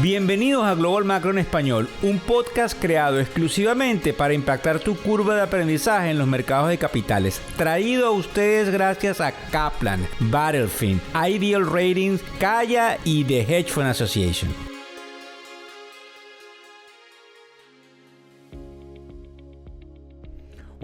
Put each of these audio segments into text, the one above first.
Bienvenidos a Global Macro en Español, un podcast creado exclusivamente para impactar tu curva de aprendizaje en los mercados de capitales. Traído a ustedes gracias a Kaplan, Battlefield, Ideal Ratings, Kaya y The Hedge Fund Association.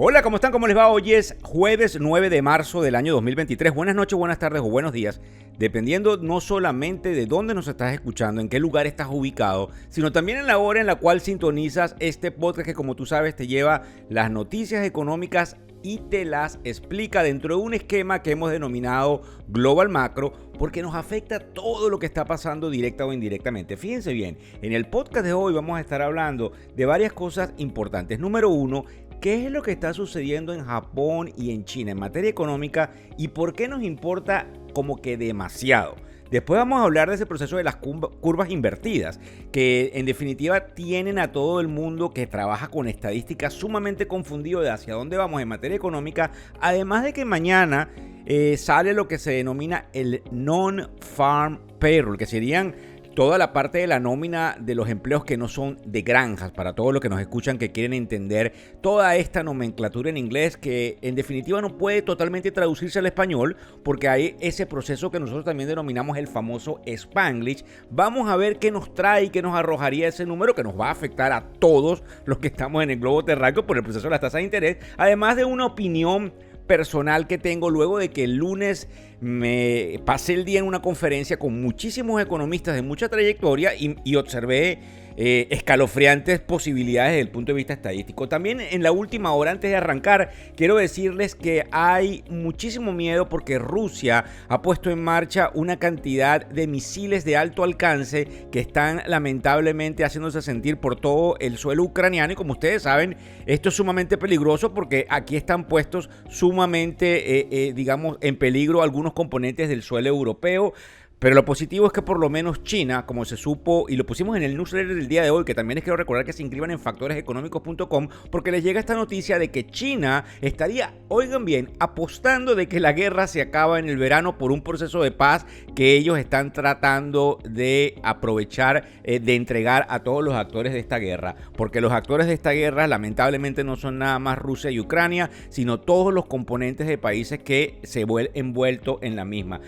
Hola, ¿cómo están? ¿Cómo les va? Hoy es jueves 9 de marzo del año 2023. Buenas noches, buenas tardes o buenos días, dependiendo no solamente de dónde nos estás escuchando, en qué lugar estás ubicado, sino también en la hora en la cual sintonizas este podcast que, como tú sabes, te lleva las noticias económicas y te las explica dentro de un esquema que hemos denominado Global Macro, porque nos afecta todo lo que está pasando directa o indirectamente. Fíjense bien, en el podcast de hoy vamos a estar hablando de varias cosas importantes. Número uno, ¿qué es lo que está sucediendo en Japón y en China en materia económica y por qué nos importa como que demasiado? Después vamos a hablar de ese proceso de las curvas invertidas, que en definitiva tienen a todo el mundo que trabaja con estadísticas sumamente confundido de hacia dónde vamos en materia económica, además de que mañana sale lo que se denomina el Non-Farm Payroll, que serían toda la parte de la nómina de los empleos que no son de granjas, para todos los que nos escuchan que quieren entender toda esta nomenclatura en inglés que en definitiva no puede totalmente traducirse al español porque hay ese proceso que nosotros también denominamos el famoso Spanglish. Vamos a ver qué nos trae y qué nos arrojaría ese número que nos va a afectar a todos los que estamos en el globo terráqueo por el proceso de las tasas de interés, además de una opinión personal que tengo luego de que el lunes me pasé el día en una conferencia con muchísimos economistas de mucha trayectoria y observé escalofriantes posibilidades desde el punto de vista estadístico. También en la última hora, antes de arrancar, quiero decirles que hay muchísimo miedo porque Rusia ha puesto en marcha una cantidad de misiles de alto alcance que están lamentablemente haciéndose sentir por todo el suelo ucraniano, y como ustedes saben, esto es sumamente peligroso porque aquí están puestos sumamente, digamos, en peligro algunos componentes del suelo europeo. Pero lo positivo es que por lo menos China, como se supo, y lo pusimos en el newsletter del día de hoy, que también les quiero recordar que se inscriban en factoreseconómicos.com, porque les llega esta noticia de que China estaría, oigan bien, apostando de que la guerra se acaba en el verano por un proceso de paz que ellos están tratando de aprovechar, de entregar a todos los actores de esta guerra. Porque los actores de esta guerra lamentablemente no son nada más Rusia y Ucrania, sino todos los componentes de países que se ven envueltos en la misma.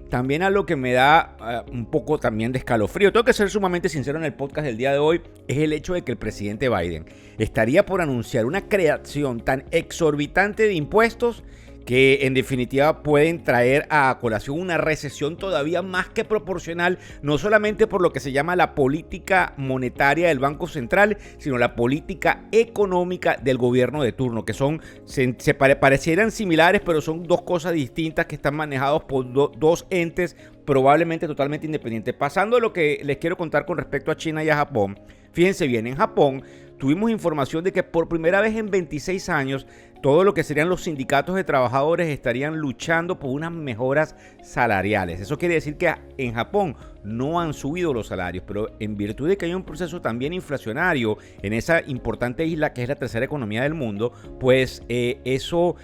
También a lo que me da un poco también de escalofrío, tengo que ser sumamente sincero en el podcast del día de hoy, es el hecho de que el presidente Biden estaría por anunciar una creación tan exorbitante de impuestos que en definitiva pueden traer a colación una recesión todavía más que proporcional, no solamente por lo que se llama la política monetaria del Banco Central, sino la política económica del gobierno de turno, que son, parecieran similares, pero son dos cosas distintas que están manejados por dos entes probablemente totalmente independientes. Pasando a lo que les quiero contar con respecto a China y a Japón, fíjense bien, en Japón tuvimos información de que por primera vez en 26 años todo lo que serían los sindicatos de trabajadores estarían luchando por unas mejoras salariales. Eso quiere decir que en Japón no han subido los salarios, pero en virtud de que hay un proceso también inflacionario en esa importante isla que es la tercera economía del mundo, pues eso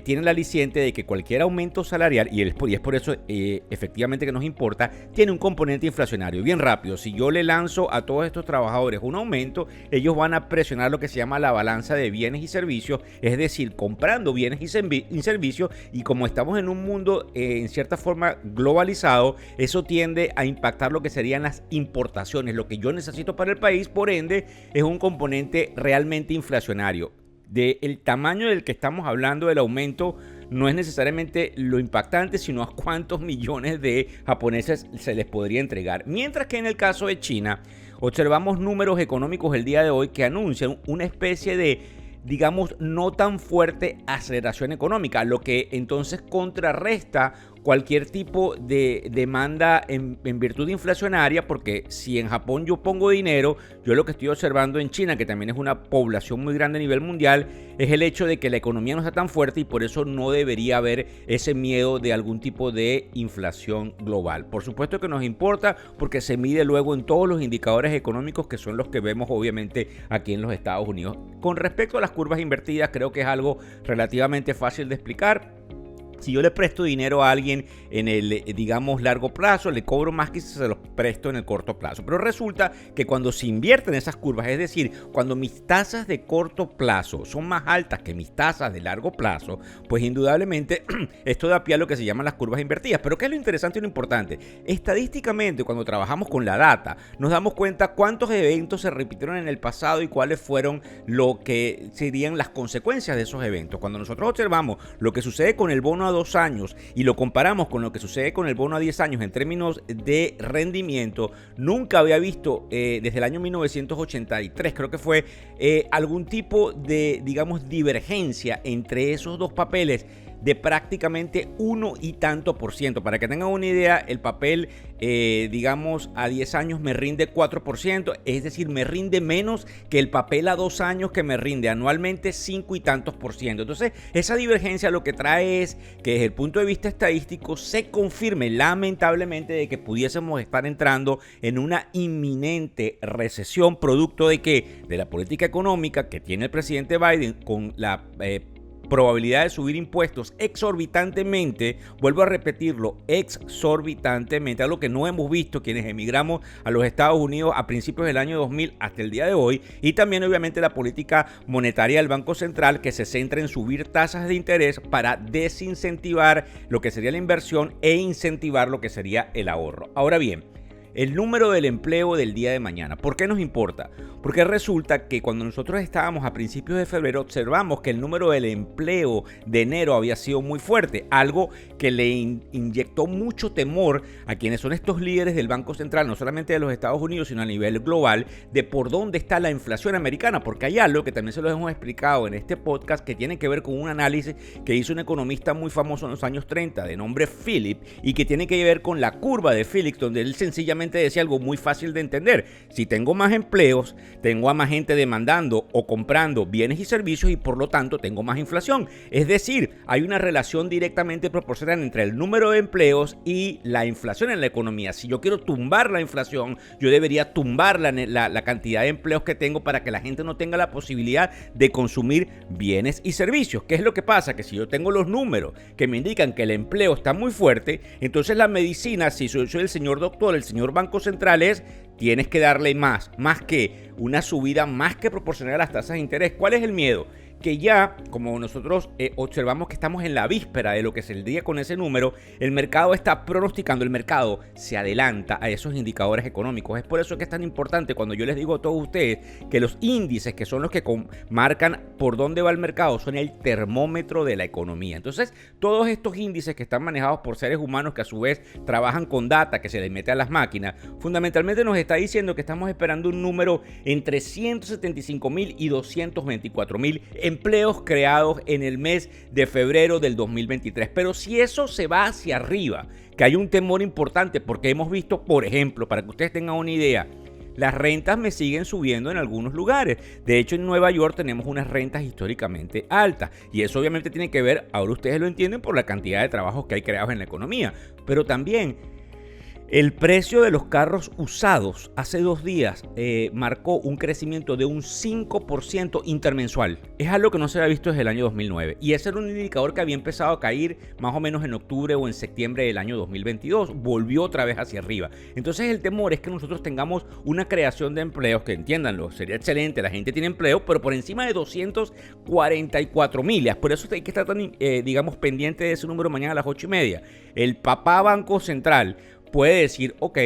tiene el aliciente de que cualquier aumento salarial, y es por eso efectivamente que nos importa, tiene un componente inflacionario. Bien rápido, si yo le lanzo a todos estos trabajadores un aumento, ellos van a presionar lo que se llama la balanza de bienes y servicios, es decir, comprando bienes y servicios, y como estamos en un mundo en cierta forma globalizado, eso tiende a impactar lo que serían las importaciones, lo que yo necesito para el país, por ende es un componente realmente inflacionario. Del tamaño del que estamos hablando del aumento no es necesariamente lo impactante, sino a cuántos millones de japoneses se les podría entregar. Mientras que en el caso de China, observamos números económicos el día de hoy que anuncian una especie de, digamos, no tan fuerte aceleración económica, lo que entonces contrarresta cualquier tipo de demanda en virtud inflacionaria, porque si en Japón yo pongo dinero, yo lo que estoy observando en China, que también es una población muy grande a nivel mundial, es el hecho de que la economía no está tan fuerte y por eso no debería haber ese miedo de algún tipo de inflación global. Por supuesto que nos importa porque se mide luego en todos los indicadores económicos que son los que vemos obviamente aquí en los Estados Unidos. Con respecto a las curvas invertidas, creo que es algo relativamente fácil de explicar. Si yo le presto dinero a alguien en el, digamos, largo plazo, le cobro más que si se los presto en el corto plazo. Pero resulta que cuando se invierten esas curvas, es decir, cuando mis tasas de corto plazo son más altas que mis tasas de largo plazo, pues indudablemente esto da pie a lo que se llaman las curvas invertidas. Pero ¿qué es lo interesante y lo importante? Estadísticamente, cuando trabajamos con la data, nos damos cuenta cuántos eventos se repitieron en el pasado y cuáles fueron lo que serían las consecuencias de esos eventos. Cuando nosotros observamos lo que sucede con el bono a 2 años y lo comparamos con lo que sucede con el bono a 10 años en términos de rendimiento, nunca había visto desde el año 1983, creo que fue, algún tipo de, digamos, divergencia entre esos dos papeles de prácticamente 1 y tanto por ciento. Para que tengan una idea, el papel, digamos, a 10 años me rinde 4%, es decir, me rinde menos que el papel a 2 años que me rinde anualmente 5 y tantos por ciento. Entonces, esa divergencia lo que trae es que desde el punto de vista estadístico se confirme lamentablemente de que pudiésemos estar entrando en una inminente recesión, producto de que de la política económica que tiene el presidente Biden con la probabilidad de subir impuestos exorbitantemente, vuelvo a repetirlo, exorbitantemente, algo que no hemos visto quienes emigramos a los Estados Unidos a principios del año 2000 hasta el día de hoy, y también obviamente la política monetaria del Banco Central que se centra en subir tasas de interés para desincentivar lo que sería la inversión e incentivar lo que sería el ahorro. Ahora bien, el número del empleo del día de mañana. ¿Por qué nos importa? Porque resulta que cuando nosotros estábamos a principios de febrero observamos que el número del empleo de enero había sido muy fuerte, algo que le inyectó mucho temor a quienes son estos líderes del Banco Central, no solamente de los Estados Unidos, sino a nivel global, de por dónde está la inflación americana, porque hay algo que también se lo hemos explicado en este podcast que tiene que ver con un análisis que hizo un economista muy famoso en los años 30 de nombre Philip y que tiene que ver con la curva de Phillips, donde él sencillamente decía algo muy fácil de entender: si tengo más empleos, tengo a más gente demandando o comprando bienes y servicios y por lo tanto tengo más inflación. Es decir, hay una relación directamente proporcional entre el número de empleos y la inflación en la economía. Si yo quiero tumbar la inflación, yo debería tumbar la cantidad de empleos que tengo para que la gente no tenga la posibilidad de consumir bienes y servicios. ¿Qué es lo que pasa? Que si yo tengo los números que me indican que el empleo está muy fuerte, entonces la medicina, si soy el señor doctor, el señor Banco Central, es: tienes que darle más que una subida más que proporcional a las tasas de interés. ¿Cuál es el miedo? Que ya, como nosotros observamos que estamos en la víspera de lo que se el día con ese número, el mercado está pronosticando, el mercado se adelanta a esos indicadores económicos. Es por eso que es tan importante cuando yo les digo a todos ustedes que los índices, que son los que marcan por dónde va el mercado, son el termómetro de la economía. Entonces, todos estos índices que están manejados por seres humanos que a su vez trabajan con data que se les mete a las máquinas, fundamentalmente nos está diciendo que estamos esperando un número entre 175,000 y 224,000 empleos creados en el mes de febrero del 2023. Pero si eso se va hacia arriba, que hay un temor importante, porque hemos visto, por ejemplo, para que ustedes tengan una idea, las rentas me siguen subiendo en algunos lugares. De hecho, en Nueva York tenemos unas rentas históricamente altas. Y eso obviamente tiene que ver, ahora ustedes lo entienden, por la cantidad de trabajos que hay creados en la economía. Pero también el precio de los carros usados hace 2 días marcó un crecimiento de un 5% intermensual. Es algo que no se había visto desde el año 2009. Y ese era un indicador que había empezado a caer más o menos en octubre o en septiembre del año 2022. Volvió otra vez hacia arriba. Entonces el temor es que nosotros tengamos una creación de empleos, que entiéndanlo, sería excelente, la gente tiene empleo, pero por encima de 244,000. Por eso hay que estar tan, digamos, pendiente de ese número mañana a las 8:30. El papá Banco Central puede decir: ok,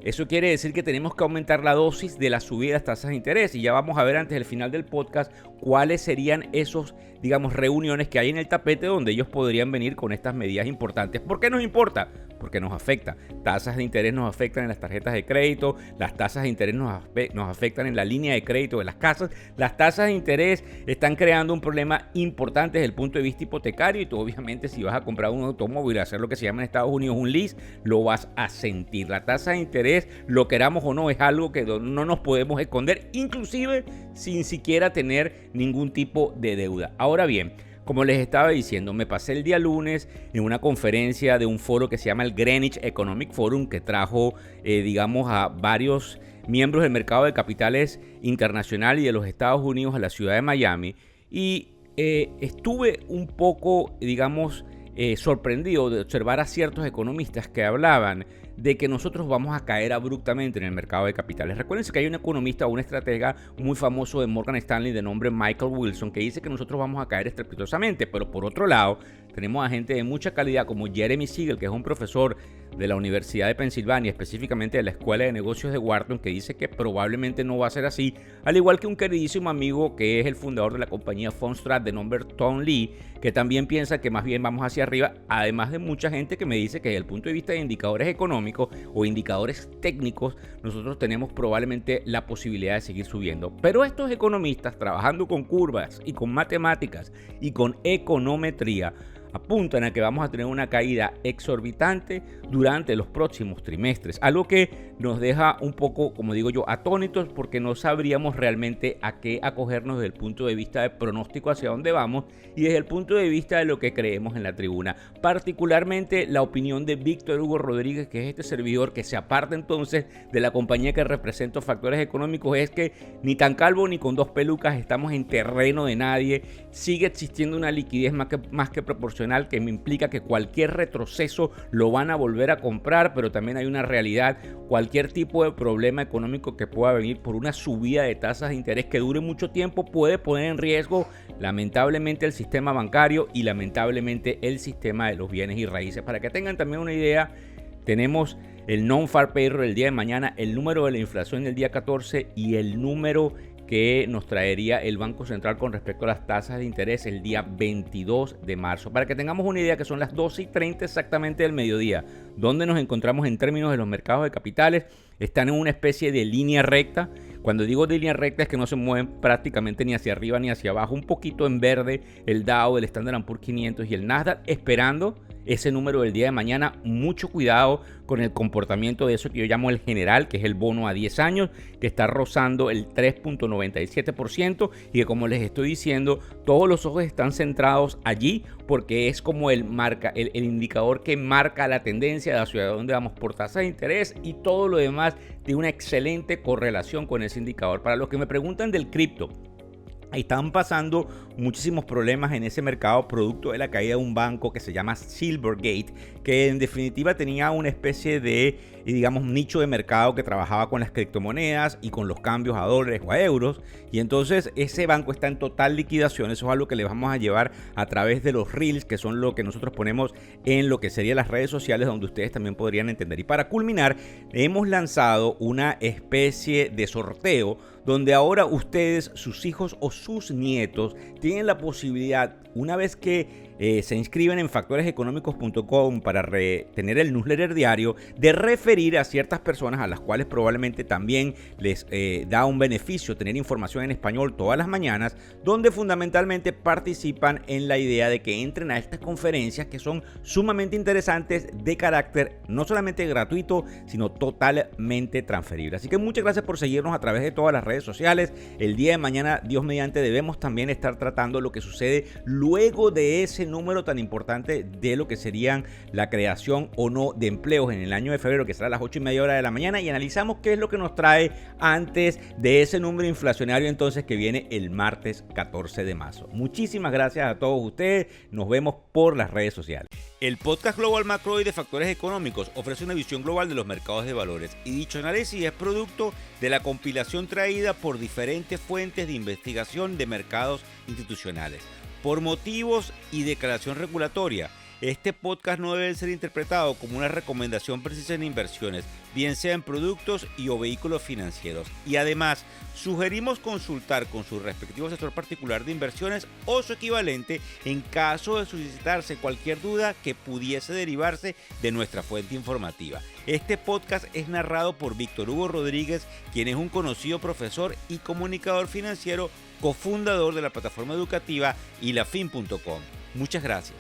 eso quiere decir que tenemos que aumentar la dosis de las subidas de tasas de interés, y ya vamos a ver antes del final del podcast cuáles serían esos, digamos, reuniones que hay en el tapete donde ellos podrían venir con estas medidas importantes. ¿Por qué nos importa? Porque nos afecta. Tasas de interés nos afectan en las tarjetas de crédito, las tasas de interés nos afectan en la línea de crédito de las casas. Las tasas de interés están creando un problema importante desde el punto de vista hipotecario, y tú obviamente si vas a comprar un automóvil, hacer lo que se llama en Estados Unidos un lease, lo vas a sentir. La tasa de interés, lo queramos o no, es algo que no nos podemos esconder, inclusive sin siquiera tener ningún tipo de deuda. Ahora bien, como les estaba diciendo, me pasé el día lunes en una conferencia de un foro que se llama el Greenwich Economic Forum, que trajo, digamos, a varios miembros del mercado de capitales internacional y de los Estados Unidos a la ciudad de Miami. Y estuve un poco, digamos, sorprendido de observar a ciertos economistas que hablaban de que nosotros vamos a caer abruptamente en el mercado de capitales. Recuérdense que hay un economista o un estratega muy famoso de Morgan Stanley de nombre Michael Wilson que dice que nosotros vamos a caer estrepitosamente, pero por otro lado tenemos a gente de mucha calidad como Jeremy Siegel, que es un profesor de la Universidad de Pensilvania, específicamente de la Escuela de Negocios de Wharton, que dice que probablemente no va a ser así, al igual que un queridísimo amigo que es el fundador de la compañía Fundstrat de nombre Tom Lee, que también piensa que más bien vamos hacia arriba, además de mucha gente que me dice que desde el punto de vista de indicadores económicos o indicadores técnicos, nosotros tenemos probablemente la posibilidad de seguir subiendo. Pero estos economistas, trabajando con curvas y con matemáticas y con econometría, apuntan a que vamos a tener una caída exorbitante durante los próximos trimestres, algo que nos deja un poco, como digo yo, atónitos porque no sabríamos realmente a qué acogernos desde el punto de vista de pronóstico hacia dónde vamos y desde el punto de vista de lo que creemos en la tribuna. Particularmente la opinión de Víctor Hugo Rodríguez, que es este servidor que se aparta entonces de la compañía que representa factores económicos, es que ni tan calvo ni con dos pelucas estamos en terreno de nadie. Sigue existiendo una liquidez más que proporcional, que me implica que cualquier retroceso lo van a volver a comprar, pero también hay una realidad: cualquier tipo de problema económico que pueda venir por una subida de tasas de interés que dure mucho tiempo puede poner en riesgo lamentablemente el sistema bancario y lamentablemente el sistema de los bienes y raíces. Para que tengan también una idea, tenemos el non-farm payroll el día de mañana, el número de la inflación el día 14 y el número que nos traería el Banco Central con respecto a las tasas de interés el día 22 de marzo. Para que tengamos una idea, que son las 12:30 exactamente del mediodía, donde nos encontramos en términos de los mercados de capitales, están en una especie de línea recta. Cuando digo de línea recta es que no se mueven prácticamente ni hacia arriba ni hacia abajo, un poquito en verde el Dow, el Standard & Poor's 500 y el Nasdaq, esperando ese número del día de mañana. Mucho cuidado con el comportamiento de eso que yo llamo el general, que es el bono a 10 años, que está rozando el 3.97% y que, como les estoy diciendo, todos los ojos están centrados allí porque es como el indicador que marca la tendencia de hacia dónde vamos por tasa de interés, y todo lo demás tiene una excelente correlación con ese indicador. Para los que me preguntan del cripto, están pasando muchísimos problemas en ese mercado producto de la caída de un banco que se llama Silvergate, que en definitiva tenía una especie de, digamos, nicho de mercado que trabajaba con las criptomonedas y con los cambios a dólares o a euros, y entonces ese banco está en total liquidación. Eso es algo que le vamos a llevar a través de los reels, que son lo que nosotros ponemos en lo que serían las redes sociales, donde ustedes también podrían entender. Y para culminar, hemos lanzado una especie de sorteo donde ahora ustedes, sus hijos o sus nietos tienen la posibilidad, una vez que se inscriben en factoreseconómicos.com para tener el newsletter diario, de referir a ciertas personas a las cuales probablemente también les da un beneficio tener información en español todas las mañanas, donde fundamentalmente participan en la idea de que entren a estas conferencias que son sumamente interesantes, de carácter no solamente gratuito, sino totalmente transferible. Así que muchas gracias por seguirnos a través de todas las redes sociales. El día de mañana, Dios mediante, debemos también estar tratando lo que sucede luego de ese número tan importante de lo que serían la creación o no de empleos en el año de febrero, que será a las 8:30 de la mañana, y analizamos qué es lo que nos trae antes de ese número inflacionario entonces que viene el martes 14 de marzo. Muchísimas gracias a todos ustedes, nos vemos por las redes sociales. El podcast Global Macro y de Factores Económicos ofrece una visión global de los mercados de valores, y dicho análisis es producto de la compilación traída por diferentes fuentes de investigación de mercados institucionales. Por motivos y declaración regulatoria, este podcast no debe ser interpretado como una recomendación precisa en inversiones, bien sea en productos y o vehículos financieros. Y además, sugerimos consultar con su respectivo asesor particular de inversiones o su equivalente en caso de suscitarse cualquier duda que pudiese derivarse de nuestra fuente informativa. Este podcast es narrado por Víctor Hugo Rodríguez, quien es un conocido profesor y comunicador financiero, cofundador de la plataforma educativa ilafin.com. Muchas gracias.